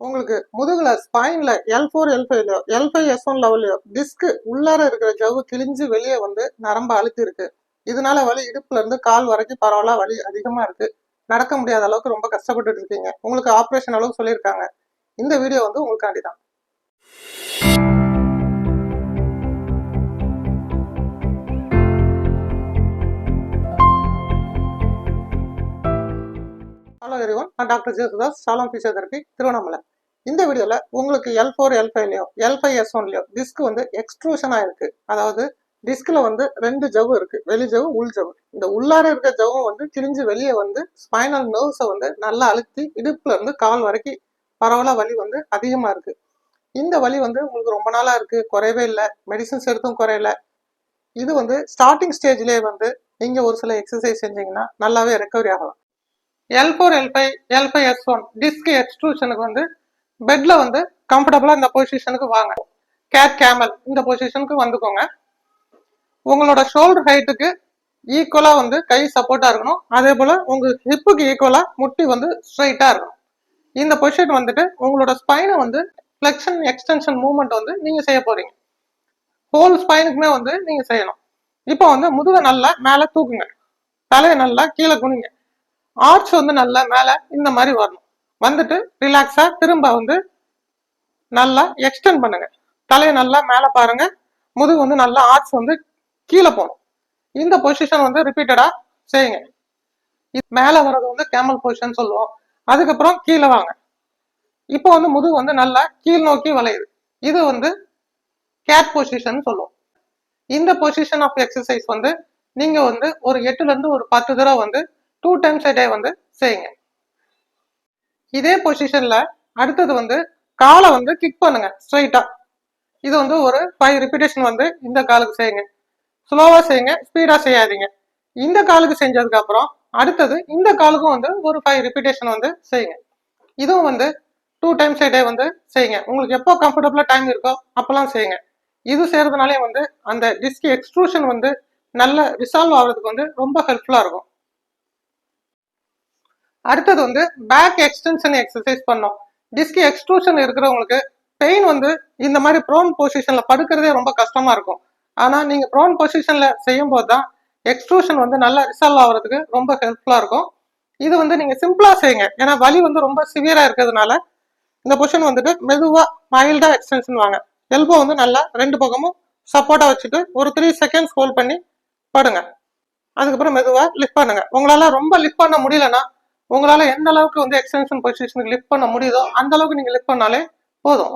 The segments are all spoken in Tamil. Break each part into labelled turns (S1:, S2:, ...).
S1: உங்களுக்கு முதுகுல ஸ்பைன்ல L4 L5லயோ L5 S1 லெவல்லயோ டிஸ்க் உள்ளார இருக்கிற ஜவ்வு கிழிஞ்சு வெளியே வந்து நரம்ப அழுத்தி இருக்கு. இதனால வலி இடுப்புல இருந்து கால் வரைக்கும் பரவலா வலி அதிகமா இருக்கு. நடக்க முடியாத அளவுக்கு ரொம்ப கஷ்டப்பட்டுட்டு இருக்கீங்க. உங்களுக்கு ஆப்ரேஷன் அளவுக்கு சொல்லியிருக்காங்க. இந்த வீடியோ வந்து உங்களுக்காண்டி தான். ஹலோ எவ்ரிவன், நான் டாக்டர் ஜேசுதாஸ், ஷாலம் பிசியோதெரபி, திருவண்ணாமலை. இந்த வீடியோல உங்களுக்கு L4 L5லயோ L5 S1லயோ டிஸ்க் வந்து எக்ஸ்ட்ரூஷன் ஆயிருக்கு. அதாவது டிஸ்க்ல வந்து ரெண்டு ஜவ்வு இருக்கு, வெளி ஜவ்வு உள் ஜவ்வு. இந்த உள்ளார இருக்க ஜவ்வு வந்து கிழிஞ்சு வெளியே வந்து ஸ்பைனல் நர்வ்ஸை வந்து நல்லா அழுத்தி இடுப்புல இருந்து கால் வரைக்கும் பரவலா வலி வந்து அதிகமா இருக்கு. இந்த வலி வந்து உங்களுக்கு ரொம்ப நாளா இருக்கு, குறையவே இல்லை, மெடிசின்ஸ் எடுத்தும் குறையல. இது வந்து ஸ்டார்டிங் ஸ்டேஜ்லயே வந்து நீங்க ஒரு சில எக்ஸசைஸ் செஞ்சீங்கன்னா நல்லாவே ரெக்கவரி ஆகலாம். L4 L5 L5 S1 disk எக்ஸ்ட்ரூஷனுக்கு வந்து பெட்ல வந்து கம்ஃபர்டபுளா இந்த பொசிஷனுக்கு வாங்க. கேட் கேமல் இந்த பொசிஷனுக்கு வந்துக்கோங்க. உங்களோட ஷோல்டர் ஹைட்டுக்கு ஈக்குவலா வந்து கை சப்போர்ட்டா இருக்கணும். அதே போல உங்க ஹிப்புக்கு ஈக்குவலா முட்டி வந்து ஸ்ட்ரைட்டா இருக்கணும். இந்த பொசிஷன் வந்துட்டு உங்களோட ஸ்பைனை வந்து ஃபிளெக்ஷன் எக்ஸ்டென்ஷன் மூவ்மெண்ட் வந்து நீங்க செய்ய போறீங்க. ஹோல் ஸ்பைனுக்குமே வந்து நீங்க செய்யணும். இப்போ வந்து முதுகை நல்லா மேல தூக்குங்க, தலையை நல்லா கீழே குனிங்க, ஆர்ச் வந்து நல்லா மேல இந்த மாதிரி வரணும். வந்துட்டு ரிலாக்ஸா திரும்ப வந்து நல்லா எக்ஸ்டெண்ட் பண்ணுங்க, தலையை நல்லா மேல பாருங்க, முதுகு வந்து நல்லா ஆர்ச் வந்து கீழே போகணும். இந்த பொசிஷன் வந்து ரிப்பீட்டடா செய்யுங்க. மேல வர்றது வந்து கேமல் பொசிஷன் சொல்லுவோம். அதுக்கப்புறம் கீழே வாங்க. இப்போ வந்து முதுகு வந்து நல்லா கீழ் நோக்கி வளையுது. இது வந்து கேட் பொசிஷன் சொல்லுவோம். இந்த பொசிஷன் ஆஃப் எக்ஸசைஸ் வந்து நீங்க வந்து ஒரு 8ல இருந்து ஒரு 10 தடவை வந்து 2 times a day வந்து செய்யுங்க. இதே பொசிஷன்ல அடுத்தது வந்து காலை வந்து கிக் பண்ணுங்க ஸ்ட்ரைட்டா. இது வந்து ஒரு 5 ரிப்பீட்டேஷன் வந்து இந்த காலுக்கு செய்யுங்க. ஸ்லோவா செய்யுங்க, ஸ்பீடா செய்யாதீங்க. இந்த காலுக்கு செஞ்சதுக்கு அப்புறம் அடுத்தது இந்த காலுக்கும் வந்து ஒரு 5 ரிப்பீட்டேஷன் வந்து செய்யுங்க. இதுவும் வந்து 2 times a day வந்து செய்யுங்க. உங்களுக்கு எப்போ கம்ஃபர்டபுளா டைம் இருக்கோ அப்பெல்லாம் செய்யுங்க. இது செய்யறதுனாலே வந்து அந்த டிஸ்க் எக்ஸ்ட்ரூஷன் வந்து நல்ல ரிசால்வ் ஆகுறதுக்கு வந்து ரொம்ப ஹெல்ப்ஃபுல்லா இருக்கும். அடுத்தது வந்து பேக் எக்ஸ்டென்ஷன் எக்ஸசைஸ் பண்ணோம். டிஸ்க் எக்ஸ்ட்ரூஷன் இருக்கிறவங்களுக்கு பெயின் வந்து இந்த மாதிரி ப்ரோன் பொசிஷன்ல படுக்கிறதே ரொம்ப கஷ்டமா இருக்கும். ஆனா நீங்க ப்ரோன் பொசிஷன்ல செய்யும் போது தான் எக்ஸ்ட்ரூஷன் வந்து நல்லா ரிசால்வ் ஆகுறதுக்கு ரொம்ப ஹெல்ப்ஃபுல்லா இருக்கும். இது வந்து நீங்க சிம்பிளா செய்யுங்க, ஏன்னா வலி வந்து ரொம்ப சிவியரா இருக்கிறதுனால. இந்த பொசிஷன் வந்துட்டு மெதுவா மைல்டா எக்ஸ்டென்ஷன் வாங்க. எல்போ வந்து நல்லா ரெண்டு பக்கமும் சப்போர்ட்டா வச்சுட்டு ஒரு 3 seconds ஹோல்ட் பண்ணி படுங்க. அதுக்கப்புறம் மெதுவா லிஃப்ட் பண்ணுங்க. உங்களால ரொம்ப லிஃப்ட் பண்ண முடியலன்னா உங்களால எந்த அளவுக்கு வந்து எக்ஸ்டென்ஷன் பொசிஷனுக்கு லிஃப்ட் பண்ண முடியுதோ அந்த அளவுக்கு நீங்க லிஃப்ட் பண்ணாலே போதும்.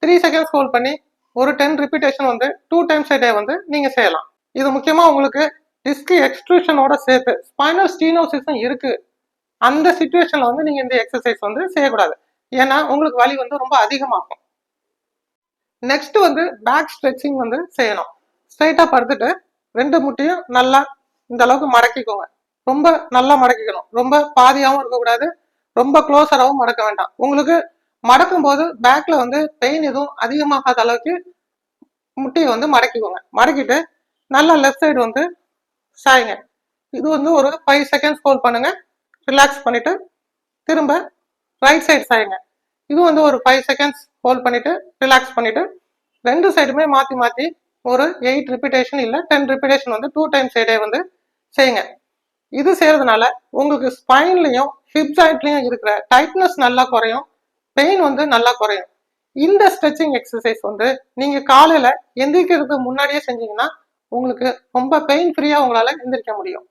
S1: 3 seconds ஹோல்ட் பண்ணி ஒரு 10 ரிப்பீட்டேஷன் வந்து 2 times a day வந்து நீங்க செய்யலாம். இது முக்கியமா உங்களுக்கு டிஸ்க் எக்ஸ்ட்ரூஷனோட சேர்த்து ஸ்பைனல் ஸ்டீனோசிஸும் இருக்கு. அந்த சிச்சுவேஷன்ல வந்து நீங்க இந்த எக்ஸசைஸ் வந்து செய்யக்கூடாது, ஏன்னா உங்களுக்கு வலி வந்து ரொம்ப அதிகமாகும். நெக்ஸ்ட் வந்து பேக் ஸ்ட்ரெச்சிங் வந்து செய்யணும். ஸ்ட்ரைட்டா படுத்துட்டு ரெண்டு முட்டையும் நல்லா இந்த அளவுக்கு மடக்கிக்கோங்க. ரொம்ப நல்லா மடக்கிக்கணும். ரொம்ப பாதியாகவும் இருக்கக்கூடாது, ரொம்ப க்ளோஸராகவும் மடக்க வேண்டாம். உங்களுக்கு மடக்கும் போது பேக்ல வந்து பெயின் எதுவும் அதிகமாகாத அளவுக்கு முட்டையை வந்து மடக்கிக்கோங்க. மடக்கிட்டு நல்லா லெஃப்ட் சைடு வந்து சாயுங்க. இது வந்து ஒரு 5 seconds ஹோல்ட் பண்ணுங்க, ரிலாக்ஸ் பண்ணிட்டு திரும்ப ரைட் சைடு சாயுங்க. இது வந்து ஒரு 5 seconds ஹோல்ட் பண்ணிட்டு ரிலாக்ஸ் பண்ணிட்டு ரெண்டு சைடுமே மாத்தி மாத்தி ஒரு 8 ரிப்பீட்டேஷன் இல்ல 10 ரிப்பீட்டேஷன் வந்து 2 times a day வந்து செய்யுங்க. இது செய்யறதுனால உங்களுக்கு ஸ்பைன்லயும் ஹிப் ஜாயிண்ட்லயும் இருக்கிற டைட்னஸ் நல்லா குறையும், பெயின் வந்து நல்லா குறையும். இந்த ஸ்ட்ரெச்சிங் எக்ஸசைஸ் வந்து நீங்க காலையில எந்திரிக்கிறதுக்கு முன்னாடியே செஞ்சீங்கன்னா உங்களுக்கு ரொம்ப பெயின் ஃப்ரீயா உங்களால எந்திரிக்க முடியும்.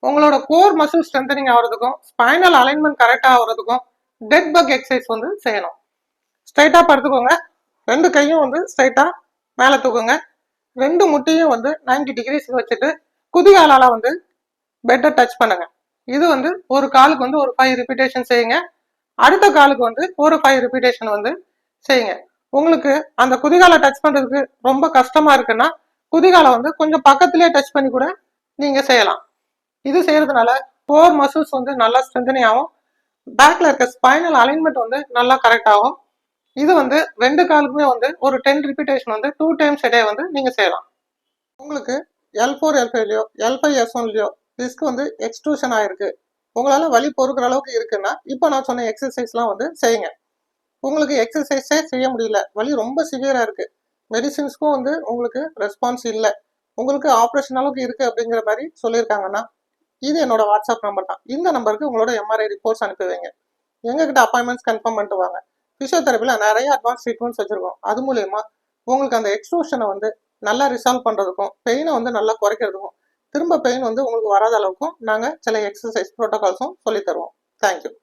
S1: உங்களோட கோர் மசில் ஸ்ட்ரென்தனிங் ஆகிறதுக்கும் ஸ்பைனல் அலைன்மெண்ட் கரெக்டா ஆகிறதுக்கும் டெட் பக் எக்ஸசைஸ் வந்து செய்யணும். ஸ்ட்ரைட்டா படுத்துக்கோங்க, ரெண்டு கையும் வந்து ஸ்ட்ரைட்டா மேல தூக்குங்க, ரெண்டு முட்டையும் வந்து 90 degrees வச்சுட்டு குதிகாலால வந்து பெட்டை டச் பண்ணுங்க. இது வந்து ஒரு காலுக்கு வந்து ஒரு 5 ரிப்பீட்டேஷன் செய்யுங்க. அடுத்த காலுக்கு வந்து ஒரு 5 ரிப்பீட்டேஷன் வந்து செய்யுங்க. உங்களுக்கு அந்த குதிகாலை டச் பண்றதுக்கு ரொம்ப கஷ்டமா இருக்குன்னா குதிகாலை வந்து கொஞ்சம் பக்கத்திலேயே டச் பண்ணி கூட நீங்க செய்யலாம். இது செய்யறதுனால கோர் மசில்ஸ் வந்து நல்லா ஸ்ட்ரென்தனிங் ஆகும், பேக்ல இருக்க ஸ்பைனல் அலைன்மெண்ட் வந்து நல்லா கரெக்ட் ஆகும். இது வந்து ரெண்டு காலுக்குமே வந்து ஒரு 10 ரிப்பீட்டேஷன் வந்து 2 times a day வந்து நீங்க செய்யலாம். உங்களுக்கு L4 L5லயோ L5 S1லயோ டிஸ்க் வந்து எக்ஸ்ட்ரூஷன் ஆயிருக்கு, உங்களால் வலி பொறுக்கிற அளவுக்கு இருக்குன்னா இப்போ நான் சொன்ன எக்ஸசைஸ்லாம் வந்து செய்யுங்க. உங்களுக்கு எக்ஸசைஸே செய்ய முடியல, வலி ரொம்ப சிவியராக இருக்குது, மெடிசின்ஸ்க்கும் வந்து உங்களுக்கு ரெஸ்பான்ஸ் இல்லை, உங்களுக்கு ஆப்ரேஷன் அளவுக்கு இருக்குது அப்படிங்கிற மாதிரி சொல்லியிருக்காங்கன்னா, இது என்னோட வாட்ஸ்அப் நம்பர் தான். இந்த நம்பருக்கு உங்களோட எம்ஆர்ஐ ரிப்போர்ட்ஸ் அனுப்பி வைங்க. எங்ககிட்ட அப்பாயின்மெண்ட்ஸ் கன்ஃபார்ம் பண்ணிட்டு வாங்க. ஃபிசியோதெரப்பியில் நிறைய அட்வான்ஸ் ட்ரீட்மெண்ட்ஸ் வச்சுருக்கோம். அது மூலயமா உங்களுக்கு அந்த எக்ஸ்ட்ரூஷனை வந்து நல்லா ரிசால்வ் பண்ணுறதுக்கும் பெயினை வந்து நல்லா குறைக்கிறதுக்கும் திரும்ப பெயின் வந்து உங்களுக்கு வராத அளவுக்கும் நாங்கள் சில எக்ஸசைஸ் ப்ரோட்டோகால்ஸும் சொல்லித்தருவோம். தேங்க்யூ.